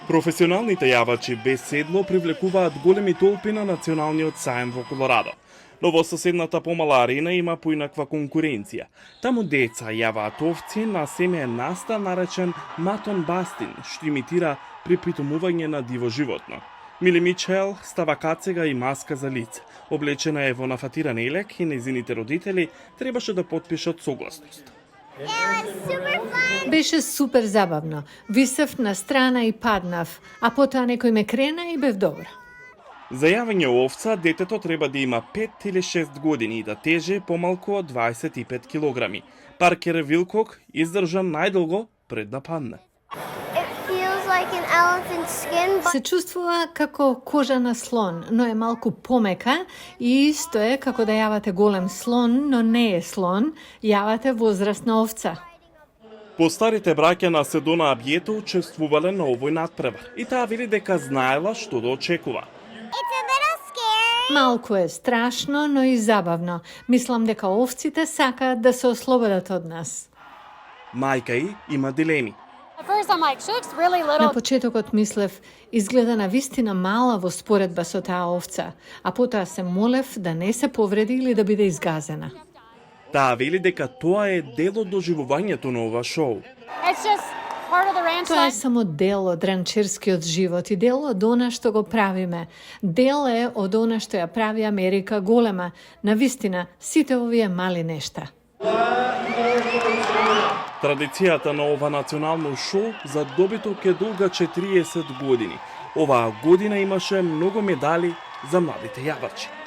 Професионалните јавачи без седло привлекуваат големи толпи на националниот саем во Колорадо. Но во соседната помала арена има поинаква конкуренција. Таму деца јаваат овци на семеен настан наречен матон бастин, што имитира припитомување на диво животно. Мили Мичел става кацега и маска за лице. Облечена е во нафатиран елек и незините родители требаше да потпишат согласност. Беше супер забавно. Висев на страна и паднав, а потоа некој ме крена и бев добра. За јавање овца, детето треба да има 5 или 6 години и да тежи помалку од 25 килограми. Паркер Вилкок издржа најдолго пред да падне. Се чувствува како кожа на слон, но е малку помека и исто е како да јавате голем слон, но не е слон, јавате возрастна овца. Постарите браќа на Седона Абјето учествувале на овој натпревар и таа вели дека знаела што да очекува. Малку е страшно, но и забавно. Мислам дека овците сакаат да се ослободат од нас. Мајка ѝ има дилеми. На почетокот мислев, изгледа на вистина мала во споредба со таа овца, а потоа се молев да не се повреди или да биде изгазена. Таа вели дека тоа е дел од доживувањето на ова шоу. Тоа е само дел од ранчерскиот живот и дел од она што го правиме. Дел е од она што ја прави Америка голема. Навистина, сите овие мали нешта. Традицијата на ова национално шоу за добиток е долга 40 години. Оваа година имаше многу медали за младите јавачи.